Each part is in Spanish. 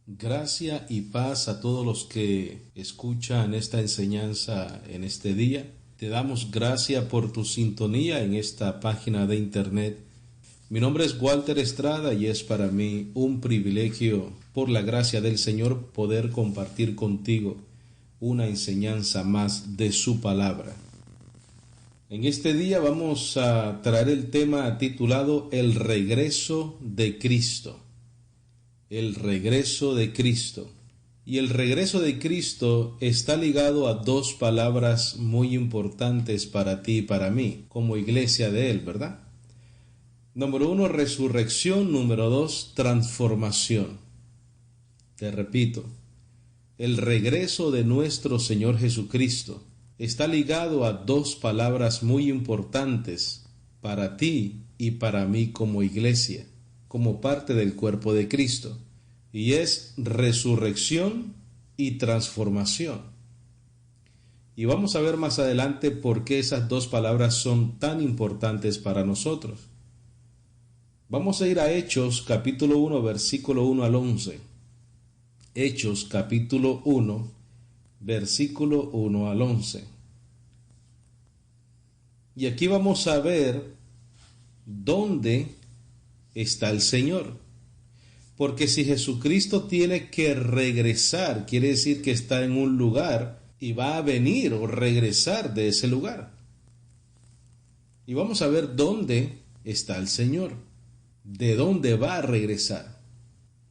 Gracia y paz a todos los que escuchan esta enseñanza en este día. Te damos gracias por tu sintonía en esta página de internet. Mi nombre es Walter Estrada y es para mí un privilegio, por la gracia del Señor, poder compartir contigo una enseñanza más de su palabra. En este día vamos a traer el tema titulado El regreso de Cristo. El regreso de Cristo. Y el regreso de Cristo está ligado a dos palabras muy importantes para ti y para mí, como iglesia de Él, ¿verdad? Número uno, resurrección. Número dos, transformación. Te repito, el regreso de nuestro Señor Jesucristo está ligado a dos palabras muy importantes para ti y para mí como iglesia, como parte del cuerpo de Cristo, y es resurrección y transformación. Y vamos a ver más adelante por qué esas dos palabras son tan importantes para nosotros. Vamos a ir a Hechos capítulo 1, versículo 1 al 11. Hechos capítulo 1, versículo 1 al 11. Y aquí vamos a ver dónde está el Señor. Porque si Jesucristo tiene que regresar, quiere decir que está en un lugar y va a venir o regresar de ese lugar. Y vamos a ver dónde está el Señor, de dónde va a regresar.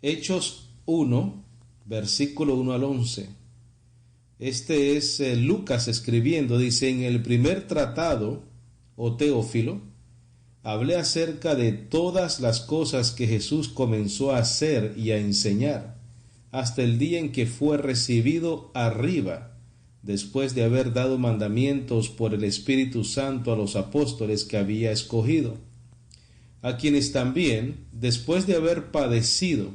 Hechos 1, versículo 1 al 11. Este es Lucas escribiendo, dice: en el primer tratado, o Teófilo, hablé acerca de todas las cosas que Jesús comenzó a hacer y a enseñar, hasta el día en que fue recibido arriba, después de haber dado mandamientos por el Espíritu Santo a los apóstoles que había escogido, a quienes también, después de haber padecido,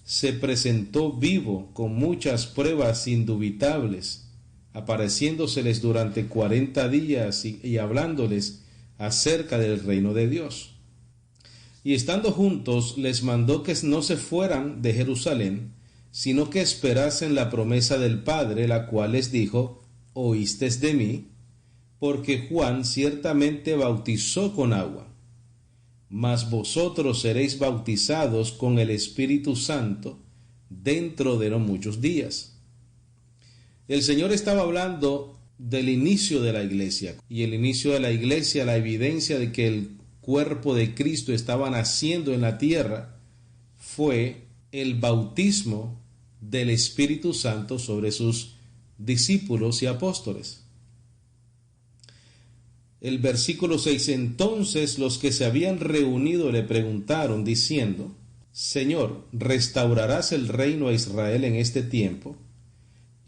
se presentó vivo con muchas pruebas indubitables, apareciéndoseles durante 40 días y hablándoles acerca del reino de Dios. Y estando juntos, les mandó que no se fueran de Jerusalén, sino que esperasen la promesa del Padre, la cual les dijo: oístes de mí, porque Juan ciertamente bautizó con agua, mas vosotros seréis bautizados con el Espíritu Santo dentro de no muchos días. El Señor estaba hablando del inicio de la iglesia, y el inicio de la iglesia, la evidencia de que el cuerpo de Cristo estaba naciendo en la tierra, fue el bautismo del Espíritu Santo sobre sus discípulos y apóstoles. El versículo 6: entonces los que se habían reunido le preguntaron diciendo: Señor, ¿restaurarás el reino a Israel en este tiempo?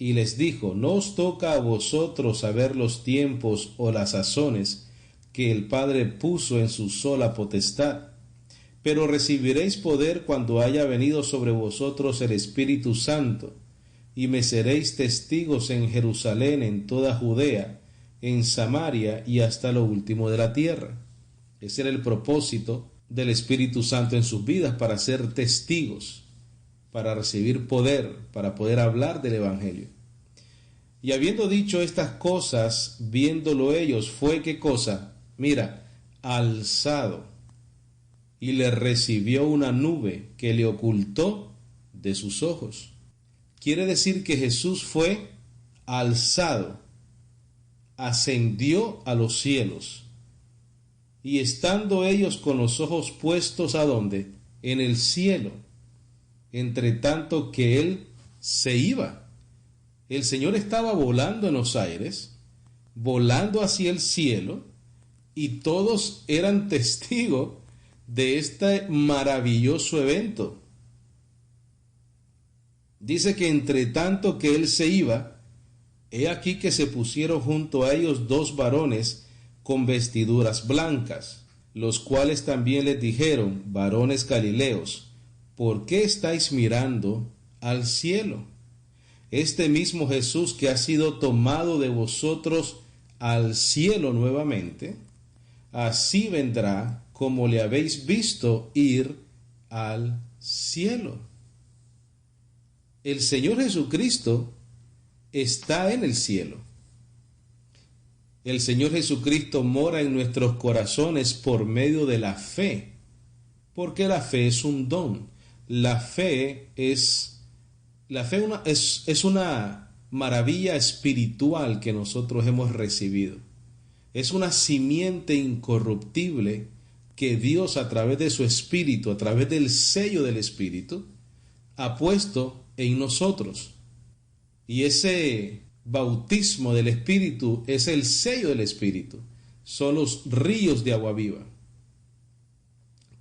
Y les dijo: no os toca a vosotros saber los tiempos o las sazones que el Padre puso en su sola potestad, pero recibiréis poder cuando haya venido sobre vosotros el Espíritu Santo, y me seréis testigos en Jerusalén, en toda Judea, en Samaria y hasta lo último de la tierra. Ese era el propósito del Espíritu Santo en sus vidas, para ser testigos, para recibir poder, para poder hablar del Evangelio. Y habiendo dicho estas cosas, viéndolo ellos, fue ¿qué cosa? Mira, alzado, y le recibió una nube que le ocultó de sus ojos. Quiere decir que Jesús fue alzado, ascendió a los cielos, y estando ellos con los ojos puestos ¿a dónde? En el cielo, entre tanto que él se iba. El Señor estaba volando en los aires, volando hacia el cielo, y todos eran testigos de este maravilloso evento. Dice que entre tanto que él se iba, he aquí que se pusieron junto a ellos dos varones con vestiduras blancas, los cuales también les dijeron: varones galileos, ¿por qué estáis mirando al cielo? Este mismo Jesús que ha sido tomado de vosotros al cielo nuevamente, así vendrá como le habéis visto ir al cielo. el Señor Jesucristo está en el cielo. El Señor Jesucristo mora en nuestros corazones por medio de la fe, porque la fe es un don. Es una maravilla espiritual que nosotros hemos recibido. Es una simiente incorruptible que Dios, a través de su Espíritu, a través del sello del Espíritu, ha puesto en nosotros. Y ese bautismo del Espíritu es el sello del Espíritu. Son los ríos de agua viva.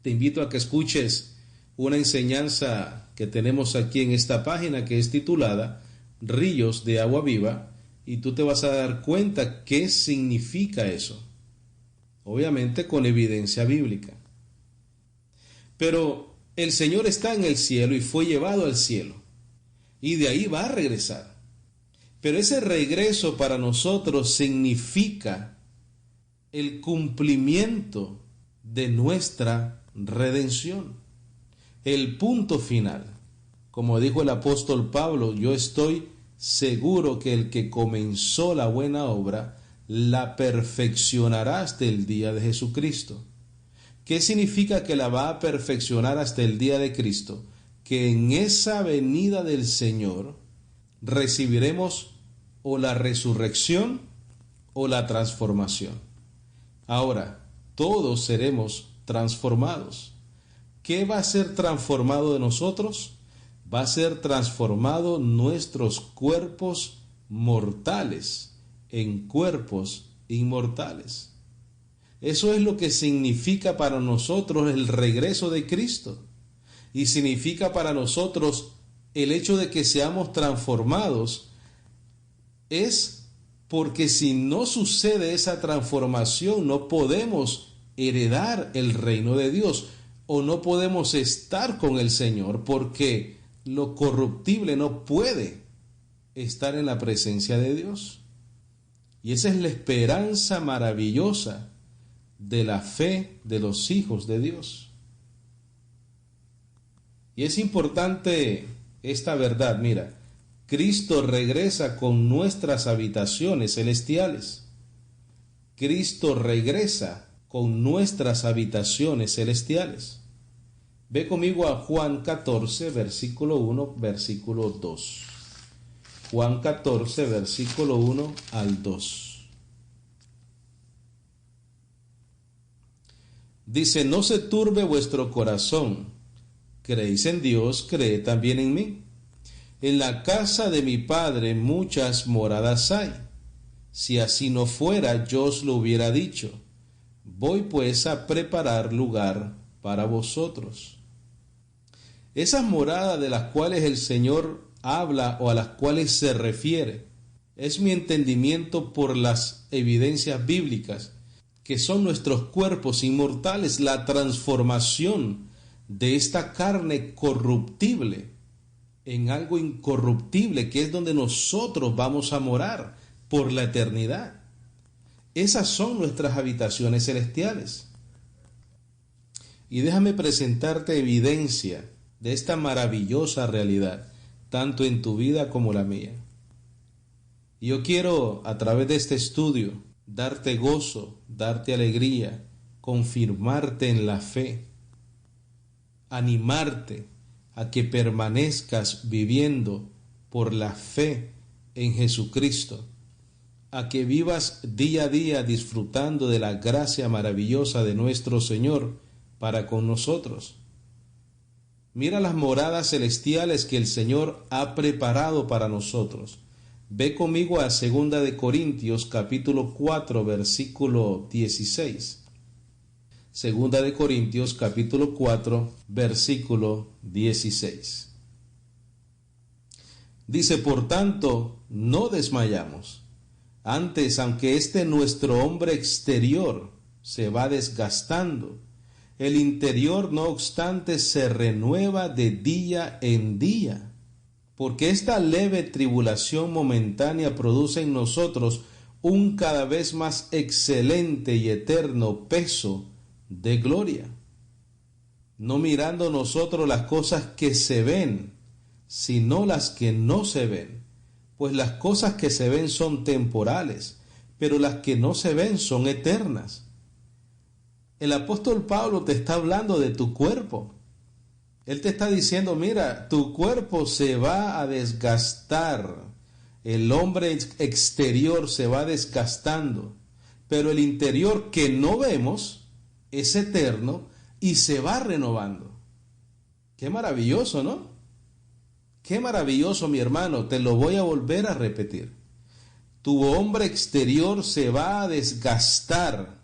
Te invito a que escuches una enseñanza que tenemos aquí en esta página, que es titulada Ríos de agua viva, y tú te vas a dar cuenta qué significa eso. Obviamente con evidencia bíblica. Pero el Señor está en el cielo y fue llevado al cielo, y de ahí va a regresar. Pero ese regreso para nosotros significa el cumplimiento de nuestra redención, el punto final. Como dijo el apóstol Pablo, yo estoy seguro que el que comenzó la buena obra la perfeccionará hasta el día de Jesucristo. ¿Qué significa que la va a perfeccionar hasta el día de Cristo? Que en esa venida del Señor recibiremos o la resurrección o la transformación. Ahora, todos seremos transformados. ¿Qué va a ser transformado de nosotros? Va a ser transformado nuestros cuerpos mortales en cuerpos inmortales. Eso es lo que significa para nosotros el regreso de Cristo. Y significa para nosotros el hecho de que seamos transformados. Es porque si no sucede esa transformación, no podemos heredar el reino de Dios, o no podemos estar con el Señor, porque lo corruptible no puede estar en la presencia de Dios. Y esa es la esperanza maravillosa de la fe de los hijos de Dios. Y es importante esta verdad, mira, Cristo regresa con nuestras habitaciones celestiales. Cristo regresa con nuestras habitaciones celestiales. Ve conmigo a Juan 14, versículo 1, versículo 2. Juan 14, versículo 1 al 2. Dice, no se turbe vuestro corazón. Creéis en Dios, creed también en mí. En la casa de mi Padre muchas moradas hay. Si así no fuera, yo os lo hubiera dicho. Voy pues a preparar lugar para vosotros. Esas moradas de las cuales el Señor habla o a las cuales se refiere, es mi entendimiento por las evidencias bíblicas, que son nuestros cuerpos inmortales, la transformación de esta carne corruptible en algo incorruptible, que es donde nosotros vamos a morar por la eternidad. Esas son nuestras habitaciones celestiales. Y déjame presentarte evidencia de esta maravillosa realidad, tanto en tu vida como la mía. Yo quiero, a través de este estudio, darte gozo, darte alegría, confirmarte en la fe, animarte a que permanezcas viviendo por la fe en Jesucristo, a que vivas día a día disfrutando de la gracia maravillosa de nuestro Señor para con nosotros. Mira las moradas celestiales que el Señor ha preparado para nosotros. Ve conmigo a 2 de Corintios capítulo 4 versículo 16. 2 de Corintios capítulo 4 versículo 16. Dice, por tanto, no desmayamos. Antes, aunque nuestro hombre exterior se va desgastando, el interior, no obstante, se renueva de día en día, porque esta leve tribulación momentánea produce en nosotros un cada vez más excelente y eterno peso de gloria, no mirando nosotros las cosas que se ven, sino las que no se ven. Pues las cosas que se ven son temporales, pero las que no se ven son eternas. El apóstol Pablo te está hablando de tu cuerpo. Él te está diciendo, mira, tu cuerpo se va a desgastar. El hombre exterior se va desgastando, pero el interior que no vemos es eterno y se va renovando. Qué maravilloso, ¿no? Qué maravilloso, mi hermano. Te lo voy a volver a repetir. Tu hombre exterior se va a desgastar.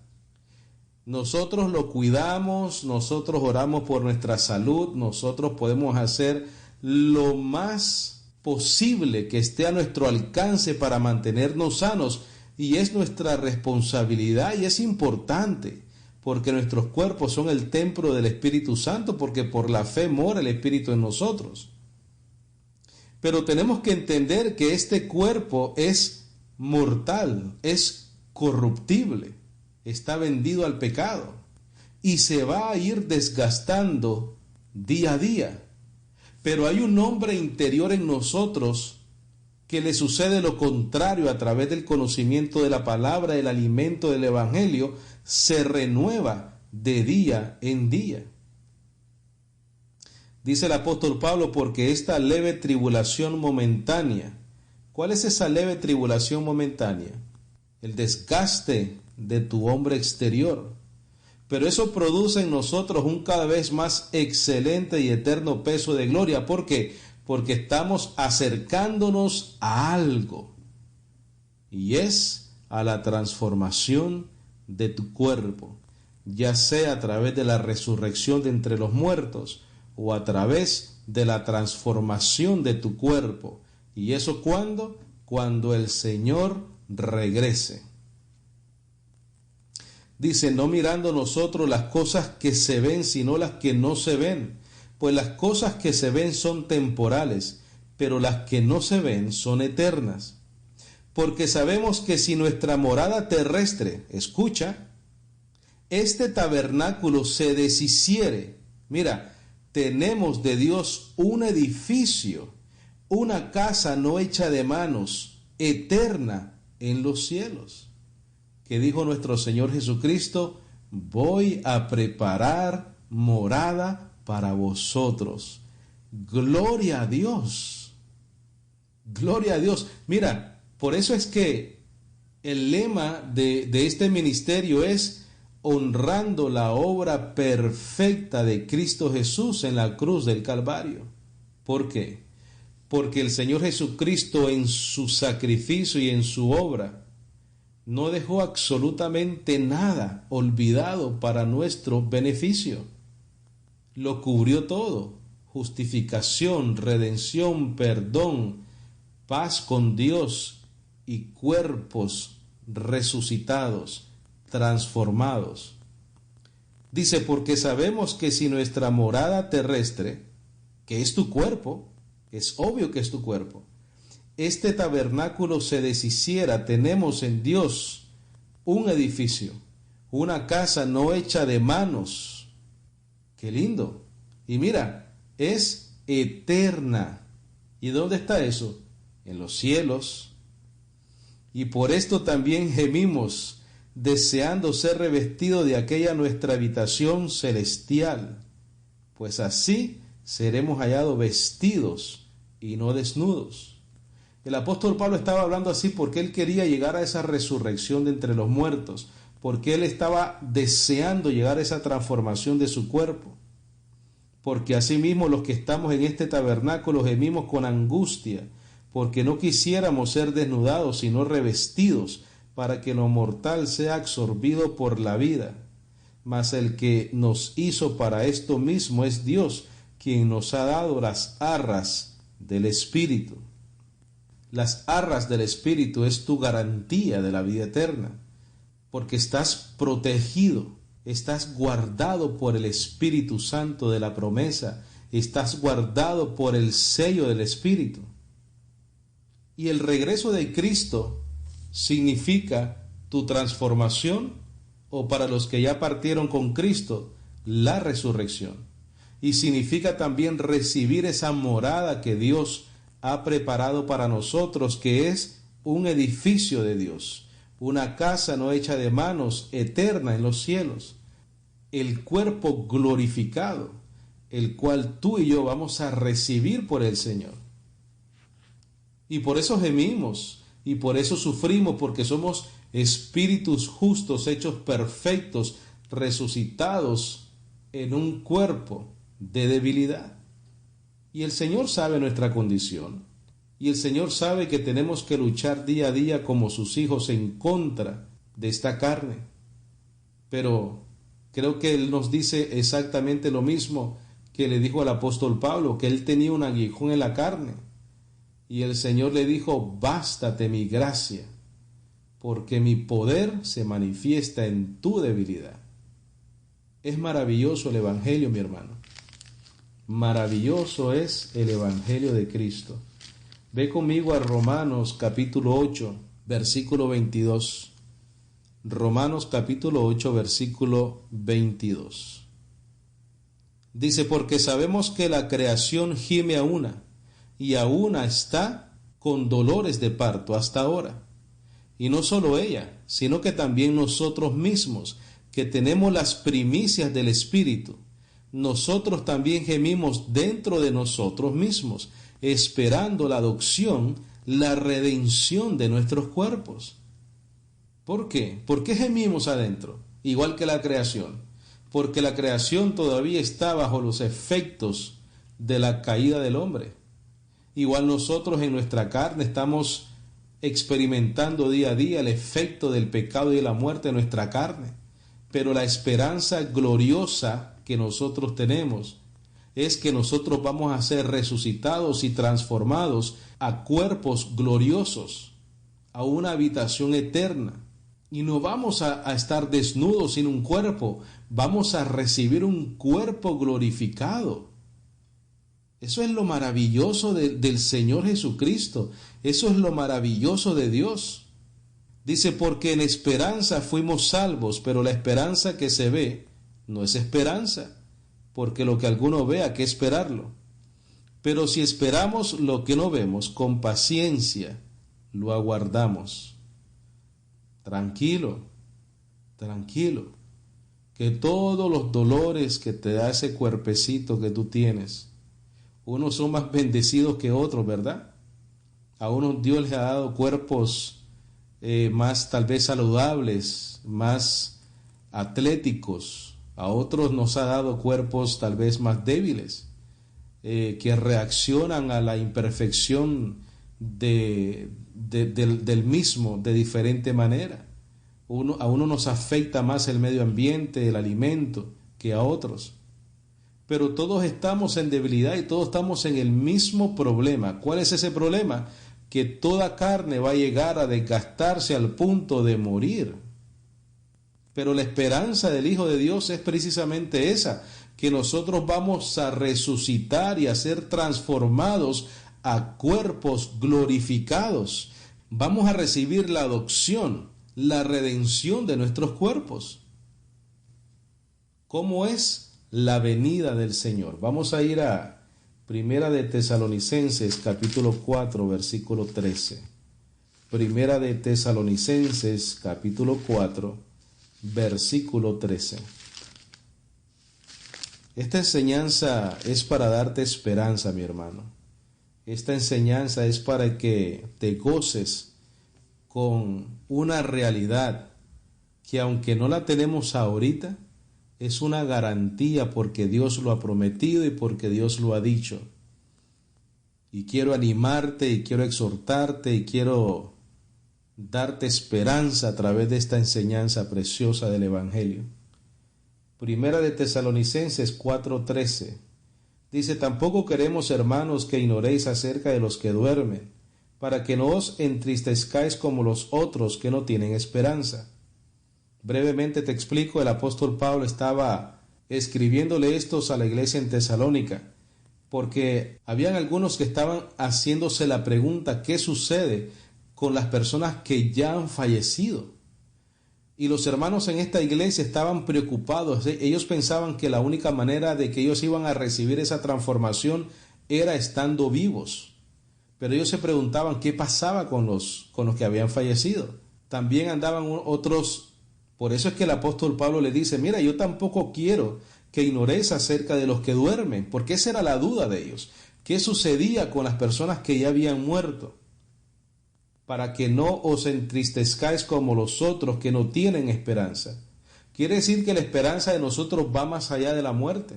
Nosotros lo cuidamos, nosotros oramos por nuestra salud, nosotros podemos hacer lo más posible que esté a nuestro alcance para mantenernos sanos, y es nuestra responsabilidad y es importante, porque nuestros cuerpos son el templo del Espíritu Santo, porque por la fe mora el Espíritu en nosotros. Pero tenemos que entender que este cuerpo es mortal, es corruptible, está vendido al pecado y se va a ir desgastando día a día. Pero hay un hombre interior en nosotros que le sucede lo contrario. A través del conocimiento de la palabra, el alimento del Evangelio, se renueva de día en día. Dice el apóstol Pablo, porque esta leve tribulación momentánea. ¿Cuál es esa leve tribulación momentánea? El desgaste de tu hombre exterior. Pero eso produce en nosotros un cada vez más excelente y eterno peso de gloria. ¿Por qué? Porque estamos acercándonos a algo. Y es a la transformación de tu cuerpo. Ya sea a través de la resurrección de entre los muertos o a través de la transformación de tu cuerpo. ¿Y eso cuándo? Cuando el Señor regrese. Dice, no mirando nosotros las cosas que se ven, sino las que no se ven. Pues las cosas que se ven son temporales, pero las que no se ven son eternas. Porque sabemos que si nuestra morada terrestre, escucha, este tabernáculo se deshiciere, mira, tenemos de Dios un edificio, una casa no hecha de manos, eterna en los cielos. Que dijo nuestro Señor Jesucristo, voy a preparar morada para vosotros. Gloria a Dios. Gloria a Dios. Mira, por eso es que el lema de este ministerio es honrando la obra perfecta de Cristo Jesús en la cruz del Calvario. ¿Por qué? Porque el Señor Jesucristo en su sacrificio y en su obra no dejó absolutamente nada olvidado para nuestro beneficio. Lo cubrió todo: justificación, redención, perdón, paz con Dios y cuerpos resucitados, transformados. Dice, porque sabemos que si nuestra morada terrestre, que es tu cuerpo, es obvio que es tu cuerpo, este tabernáculo se deshiciera, tenemos en Dios un edificio, una casa no hecha de manos. ¡Qué lindo! Y mira, es eterna. ¿Y dónde está eso? En los cielos. Y por esto también gemimos, deseando ser revestidos de aquella nuestra habitación celestial, pues así seremos hallados vestidos y no desnudos. El apóstol Pablo estaba hablando así porque él quería llegar a esa resurrección de entre los muertos, porque él estaba deseando llegar a esa transformación de su cuerpo. Porque asimismo los que estamos en este tabernáculo gemimos con angustia, porque no quisiéramos ser desnudados, sino revestidos, para que lo mortal sea absorbido por la vida. Mas el que nos hizo para esto mismo es Dios, quien nos ha dado las arras del Espíritu. Las arras del Espíritu es tu garantía de la vida eterna, porque estás protegido, estás guardado por el Espíritu Santo de la promesa, estás guardado por el sello del Espíritu. Y el regreso de Cristo significa tu transformación, o para los que ya partieron con Cristo, la resurrección. y significa también recibir esa morada que Dios ha preparado para nosotros, que es un edificio de Dios, una casa no hecha de manos, eterna en los cielos, el cuerpo glorificado, el cual tú y yo vamos a recibir por el Señor. Y por eso gemimos, y por eso sufrimos, porque somos espíritus justos, hechos perfectos, resucitados en un cuerpo de debilidad. Y el Señor sabe nuestra condición. Y el Señor sabe que tenemos que luchar día a día como sus hijos en contra de esta carne. Pero creo que Él nos dice exactamente lo mismo que le dijo al apóstol Pablo, que él tenía un aguijón en la carne. Y el Señor le dijo, bástate mi gracia, porque mi poder se manifiesta en tu debilidad. Es maravilloso el Evangelio, mi hermano. Maravilloso es el Evangelio de Cristo. Ve conmigo a Romanos capítulo 8, versículo 22. Romanos capítulo 8, versículo 22. Dice, porque sabemos que la creación gime a una, y a una está con dolores de parto hasta ahora. Y no solo ella, sino que también nosotros mismos, que tenemos las primicias del Espíritu, nosotros también gemimos dentro de nosotros mismos, esperando la adopción, la redención de nuestros cuerpos. ¿Por qué? ¿Por qué gemimos adentro? Igual que la creación. Porque la creación todavía está bajo los efectos de la caída del hombre. Igual nosotros en nuestra carne estamos experimentando día a día el efecto del pecado y de la muerte en nuestra carne. Pero la esperanza gloriosa que nosotros tenemos es que nosotros vamos a ser resucitados y transformados a cuerpos gloriosos, a una habitación eterna. Y no vamos a estar desnudos sin un cuerpo, vamos a recibir un cuerpo glorificado. Eso es lo maravilloso del Señor Jesucristo, eso es lo maravilloso de Dios. Dice, porque en esperanza fuimos salvos, pero la esperanza que se ve no es esperanza, porque lo que alguno vea, ¿qué esperarlo? Pero si esperamos lo que no vemos, con paciencia lo aguardamos. Tranquilo, tranquilo, que todos los dolores que te da ese cuerpecito que tú tienes, unos son más bendecidos que otros, ¿verdad? A unos Dios les ha dado cuerpos más tal vez saludables, más atléticos. A otros nos ha dado cuerpos tal vez más débiles, que reaccionan a la imperfección del mismo de diferente manera. A uno nos afecta más el medio ambiente, el alimento, que a otros. Pero todos estamos en debilidad y todos estamos en el mismo problema. ¿Cuál es ese problema? Que toda carne va a llegar a desgastarse al punto de morir. Pero la esperanza del Hijo de Dios es precisamente esa, que nosotros vamos a resucitar y a ser transformados a cuerpos glorificados. Vamos a recibir la adopción, la redención de nuestros cuerpos. ¿Cómo es la venida del Señor? Vamos a ir a Primera de Tesalonicenses, capítulo 4, versículo 13. Primera de Tesalonicenses, capítulo 4, versículo 13. Esta enseñanza es para darte esperanza, mi hermano. Esta enseñanza es para que te goces con una realidad que, aunque no la tenemos ahorita, es una garantía porque Dios lo ha prometido y porque Dios lo ha dicho. Y quiero animarte y quiero exhortarte y quiero darte esperanza a través de esta enseñanza preciosa del Evangelio. Primera de Tesalonicenses 4:13 dice, tampoco queremos, hermanos, que ignoréis acerca de los que duermen, para que no os entristezcáis como los otros que no tienen esperanza. Brevemente te explico, el apóstol Pablo estaba escribiéndole estos a la iglesia en Tesalónica, porque habían algunos que estaban haciéndose la pregunta, ¿qué sucede con las personas que ya han fallecido? Y los hermanos en esta iglesia estaban preocupados. Ellos pensaban que la única manera de que ellos iban a recibir esa transformación era estando vivos. Pero ellos se preguntaban qué pasaba con los que habían fallecido. También andaban otros. Por eso es que el apóstol Pablo le dice, mira, yo tampoco quiero que ignoréis acerca de los que duermen, porque esa era la duda de ellos. ¿Qué sucedía con las personas que ya habían muerto? Para que no os entristezcáis como los otros que no tienen esperanza. Quiere decir que la esperanza de nosotros va más allá de la muerte.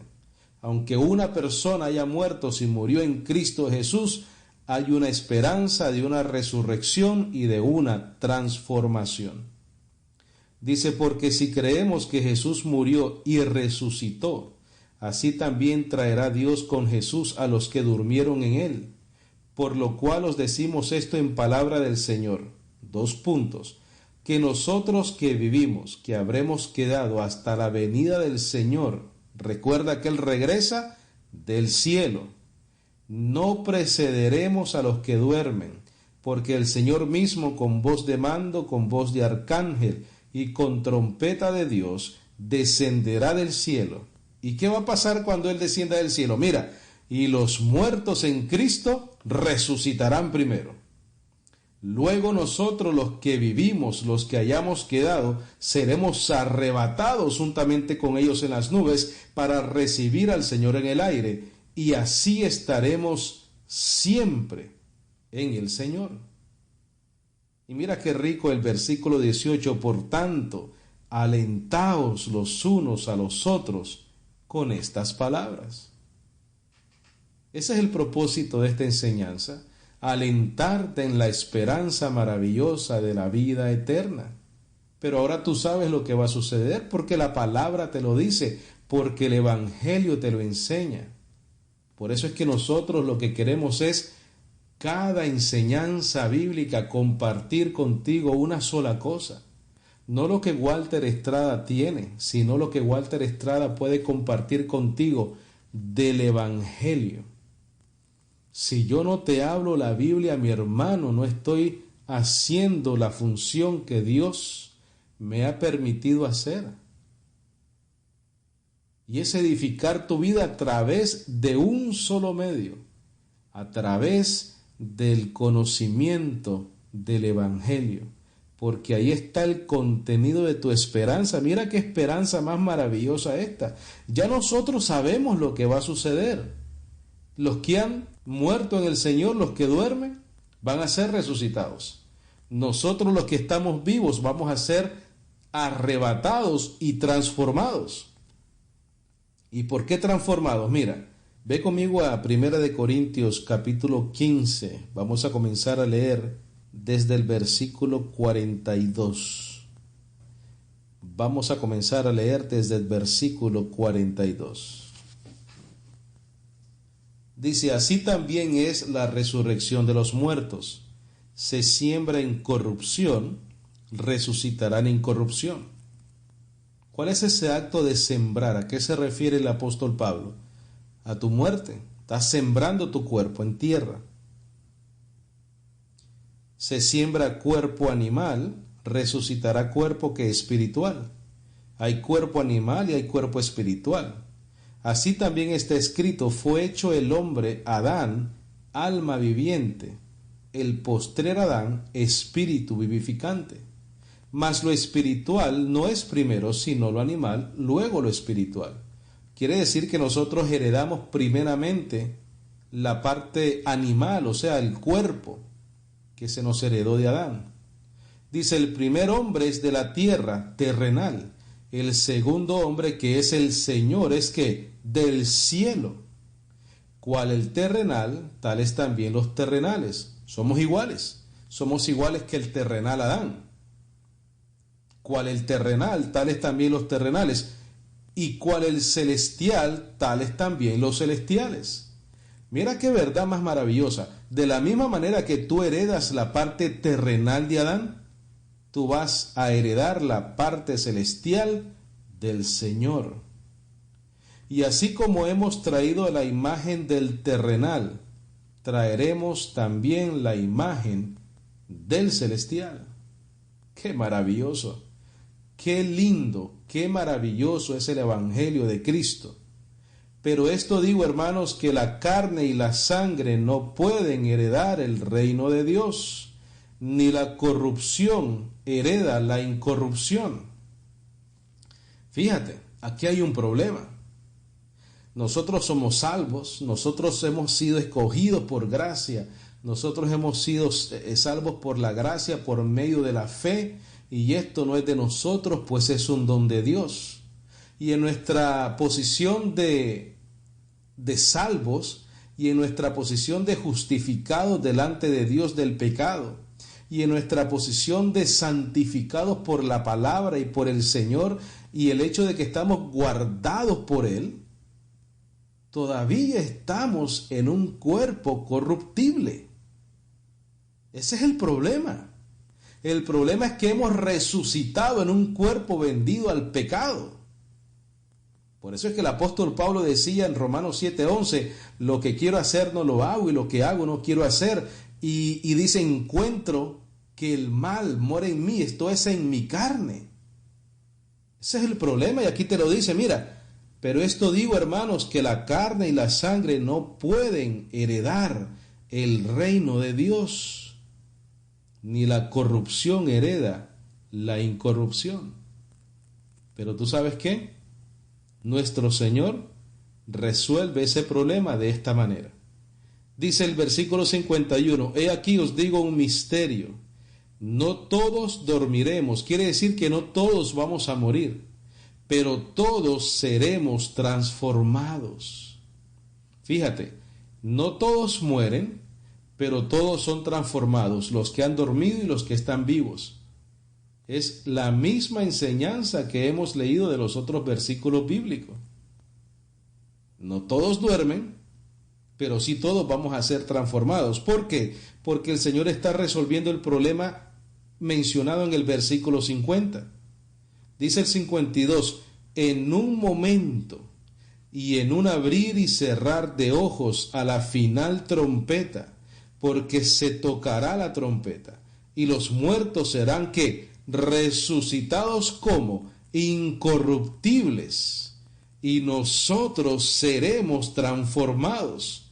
Aunque una persona haya muerto, si murió en Cristo Jesús, hay una esperanza de una resurrección y de una transformación. Dice, porque si creemos que Jesús murió y resucitó, así también traerá Dios con Jesús a los que durmieron en él. Por lo cual os decimos esto en palabra del Señor. 2 puntos. Que nosotros que vivimos, que habremos quedado hasta la venida del Señor, recuerda que Él regresa del cielo, no precederemos a los que duermen, porque el Señor mismo con voz de mando, con voz de arcángel y con trompeta de Dios, descenderá del cielo. ¿Y qué va a pasar cuando Él descienda del cielo? Mira, y los muertos en Cristo resucitarán primero. Luego nosotros los que vivimos, los que hayamos quedado, seremos arrebatados juntamente con ellos en las nubes para recibir al Señor en el aire, y así estaremos siempre en el Señor. Y mira qué rico el versículo 18, por tanto, alentaos los unos a los otros con estas palabras. Ese es el propósito de esta enseñanza, alentarte en la esperanza maravillosa de la vida eterna. Pero ahora tú sabes lo que va a suceder porque la palabra te lo dice, porque el Evangelio te lo enseña. Por eso es que nosotros lo que queremos es cada enseñanza bíblica compartir contigo una sola cosa. No lo que Walter Estrada tiene, sino lo que Walter Estrada puede compartir contigo del Evangelio. Si yo no te hablo la Biblia, mi hermano, no estoy haciendo la función que Dios me ha permitido hacer. Y es edificar tu vida a través de un solo medio, a través del conocimiento del Evangelio, porque ahí está el contenido de tu esperanza. Mira qué esperanza más maravillosa esta. Ya nosotros sabemos lo que va a suceder. Los que han muerto en el Señor, los que duermen, van a ser resucitados. Nosotros los que estamos vivos vamos a ser arrebatados y transformados. ¿Y por qué transformados? Mira, ve conmigo a 1 Corintios capítulo 15. Vamos a comenzar a leer desde el versículo 42. Vamos a comenzar a leer desde el versículo 42. Dice, así también es la resurrección de los muertos. Se siembra en corrupción, resucitará en incorrupción. ¿Cuál es ese acto de sembrar? ¿A qué se refiere el apóstol Pablo? A tu muerte. Estás sembrando tu cuerpo en tierra. Se siembra cuerpo animal, resucitará cuerpo que es espiritual. Hay cuerpo animal y hay cuerpo espiritual. Así también está escrito, fue hecho el hombre Adán, alma viviente, el postrer Adán, espíritu vivificante. Mas lo espiritual no es primero, sino lo animal, luego lo espiritual. Quiere decir que nosotros heredamos primeramente la parte animal, o sea, el cuerpo que se nos heredó de Adán. Dice, el primer hombre es de la tierra, terrenal. El segundo hombre, que es el Señor, es que del cielo. Cual el terrenal, tales también los terrenales. Somos iguales que el terrenal Adán. Cual el terrenal, tales también los terrenales. Y cual el celestial, tales también los celestiales. Mira qué verdad más maravillosa. De la misma manera que tú heredas la parte terrenal de Adán, tú vas a heredar la parte celestial del Señor. Y así como hemos traído la imagen del terrenal, traeremos también la imagen del celestial. ¡Qué maravilloso! qué lindo, qué maravilloso es el Evangelio de Cristo. Pero esto digo, hermanos, que la carne y la sangre no pueden heredar el reino de Dios, ni la corrupción hereda la incorrupción. Fíjate, aquí hay un problema. Nosotros somos salvos, nosotros hemos sido escogidos por gracia, nosotros hemos sido salvos por la gracia, por medio de la fe, y esto no es de nosotros, pues es un don de Dios. Y en nuestra posición de salvos, y en nuestra posición de justificados delante de Dios del pecado, y en nuestra posición de santificados por la palabra y por el Señor, y el hecho de que estamos guardados por Él, todavía estamos en un cuerpo corruptible. Ese es el problema. El problema es que hemos resucitado en un cuerpo vendido al pecado. Por eso es que el apóstol Pablo decía en Romanos 7:11, lo que quiero hacer no lo hago y lo que hago no quiero hacer. Y dice, encuentro que el mal mora en mí, esto es en mi carne. Ese es el problema y aquí te lo dice, mira. Pero esto digo, hermanos, que la carne y la sangre no pueden heredar el reino de Dios, ni la corrupción hereda la incorrupción. Pero ¿tú sabes qué? Nuestro Señor resuelve ese problema de esta manera. Dice el versículo 51, he aquí os digo un misterio, no todos dormiremos, quiere decir que no todos vamos a morir, pero todos seremos transformados. Fíjate, no todos mueren, pero todos son transformados, los que han dormido y los que están vivos. Es la misma enseñanza que hemos leído de los otros versículos bíblicos. No todos duermen, pero sí todos vamos a ser transformados. ¿Por qué? Porque el Señor está resolviendo el problema mencionado en el versículo 50. Dice el 52, en un momento y en un abrir y cerrar de ojos a la final trompeta, porque se tocará la trompeta, y los muertos serán ¿qué? Resucitados como incorruptibles, y nosotros seremos transformados,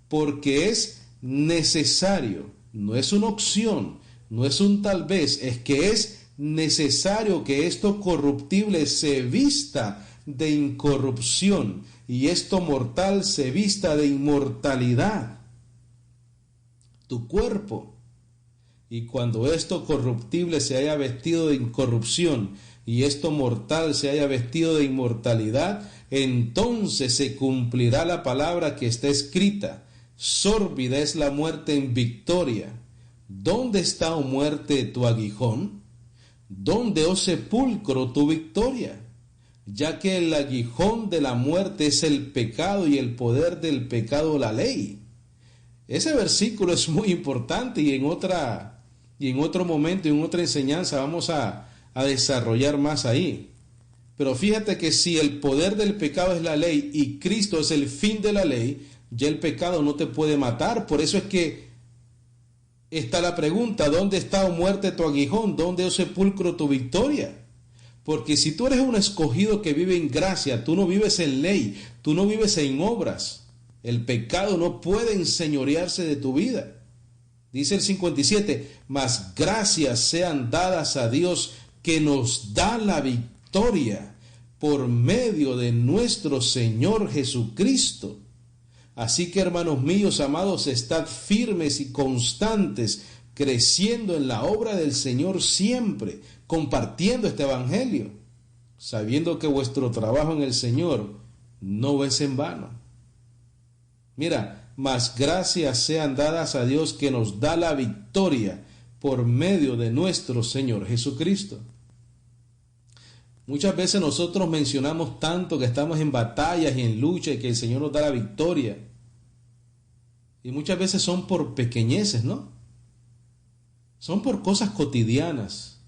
porque es necesario, no es una opción, no es un tal vez, es que es necesario que esto corruptible se vista de incorrupción y esto mortal se vista de inmortalidad. Tu cuerpo, y cuando esto corruptible se haya vestido de incorrupción y esto mortal se haya vestido de inmortalidad, entonces se cumplirá la palabra que está escrita, sórbida es la muerte en victoria. ¿Dónde está, oh muerte, tu aguijón? ¿Dónde, oh sepulcro, tu victoria? Ya que el aguijón de la muerte es el pecado y el poder del pecado la ley. Ese versículo es muy importante y en otro momento, en otra enseñanza vamos a desarrollar más ahí. Pero fíjate que si el poder del pecado es la ley y Cristo es el fin de la ley, ya el pecado no te puede matar. Por eso es que está la pregunta, ¿dónde está, oh muerte, tu aguijón? ¿Dónde, oh sepulcro, tu victoria? Porque si tú eres un escogido que vive en gracia, tú no vives en ley, tú no vives en obras. El pecado no puede enseñorearse de tu vida. Dice el 57, mas gracias sean dadas a Dios que nos da la victoria por medio de nuestro Señor Jesucristo. Así que, hermanos míos, amados, estad firmes y constantes, creciendo en la obra del Señor siempre, compartiendo este evangelio, sabiendo que vuestro trabajo en el Señor no es en vano. Mira, mas gracias sean dadas a Dios que nos da la victoria por medio de nuestro Señor Jesucristo. Muchas veces nosotros mencionamos tanto que estamos en batallas y en lucha y que el Señor nos da la victoria. Y muchas veces son por pequeñeces, ¿no? Son por cosas cotidianas.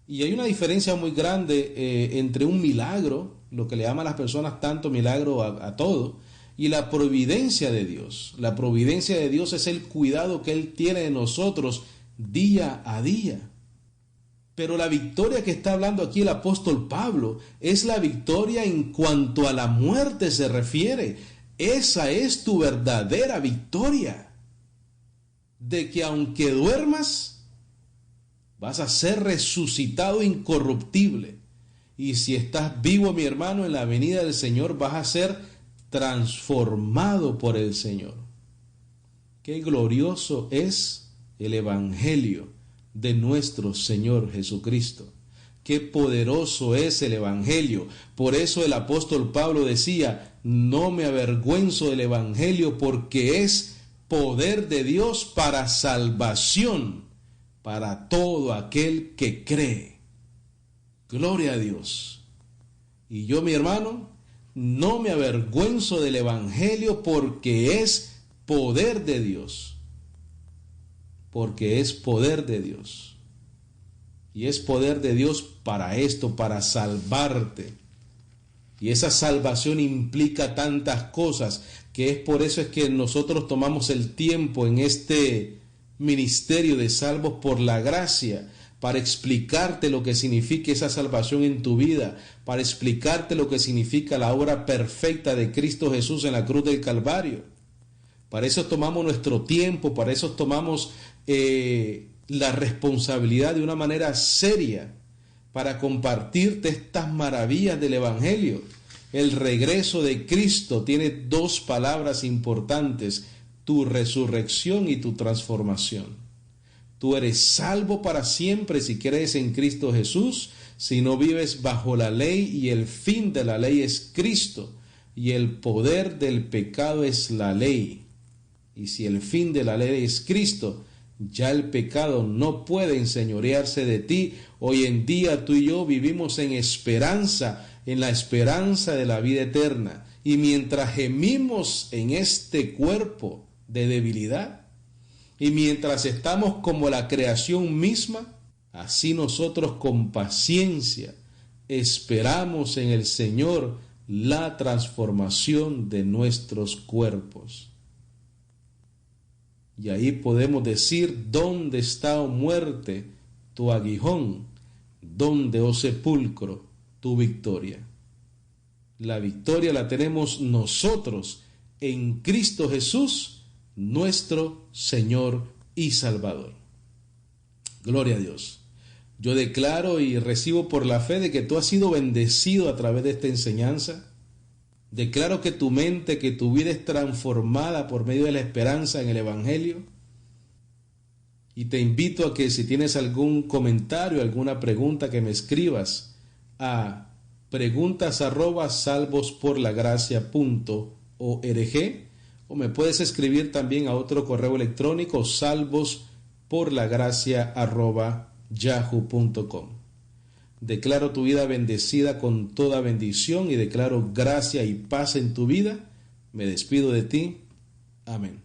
Y hay una diferencia muy grande entre un milagro, lo que le llaman las personas tanto milagro a todo, y la providencia de Dios. La providencia de Dios es el cuidado que Él tiene de nosotros día a día. Pero la victoria que está hablando aquí el apóstol Pablo es la victoria en cuanto a la muerte se refiere. Esa es tu verdadera victoria. De que aunque duermas, vas a ser resucitado incorruptible. Y si estás vivo, mi hermano, en la venida del Señor, vas a ser transformado por el Señor. Qué glorioso es el Evangelio de nuestro Señor Jesucristo. Qué poderoso es el Evangelio. Por eso el apóstol Pablo decía, no me avergüenzo del Evangelio porque es poder de Dios para salvación para todo aquel que cree. Gloria a Dios. Y yo, mi hermano, no me avergüenzo del Evangelio porque es poder de Dios. Porque es poder de Dios. Y es poder de Dios para esto, para salvarte. Y esa salvación implica tantas cosas, que es por eso es que nosotros tomamos el tiempo en este ministerio de salvos por la gracia, para explicarte lo que significa esa salvación en tu vida, para explicarte lo que significa la obra perfecta de Cristo Jesús en la cruz del Calvario. Para eso tomamos nuestro tiempo, para eso tomamos la responsabilidad de una manera seria, para compartirte estas maravillas del Evangelio. El regreso de Cristo tiene dos palabras importantes: tu resurrección y tu transformación. Tú eres salvo para siempre si crees en Cristo Jesús, si no vives bajo la ley, y el fin de la ley es Cristo, y el poder del pecado es la ley. Y si el fin de la ley es Cristo, ya el pecado no puede enseñorearse de ti. Hoy en día tú y yo vivimos en esperanza, en la esperanza de la vida eterna. Y mientras gemimos en este cuerpo de debilidad, y mientras estamos como la creación misma, así nosotros con paciencia esperamos en el Señor la transformación de nuestros cuerpos. Y ahí podemos decir, ¿dónde está, oh muerte, tu aguijón? ¿Dónde, oh sepulcro, tu victoria? La victoria la tenemos nosotros en Cristo Jesús, nuestro Señor y Salvador. Gloria a Dios. Yo declaro y recibo por la fe de que tú has sido bendecido a través de esta enseñanza. Declaro que tu mente, que tu vida es transformada por medio de la esperanza en el Evangelio. Y te invito a que si tienes algún comentario, alguna pregunta, que me escribas a preguntas@salvosporlagracia.org, o me puedes escribir también a otro correo electrónico, salvosporlagracia@yahoo.com. Declaro tu vida bendecida con toda bendición y declaro gracia y paz en tu vida. Me despido de ti. Amén.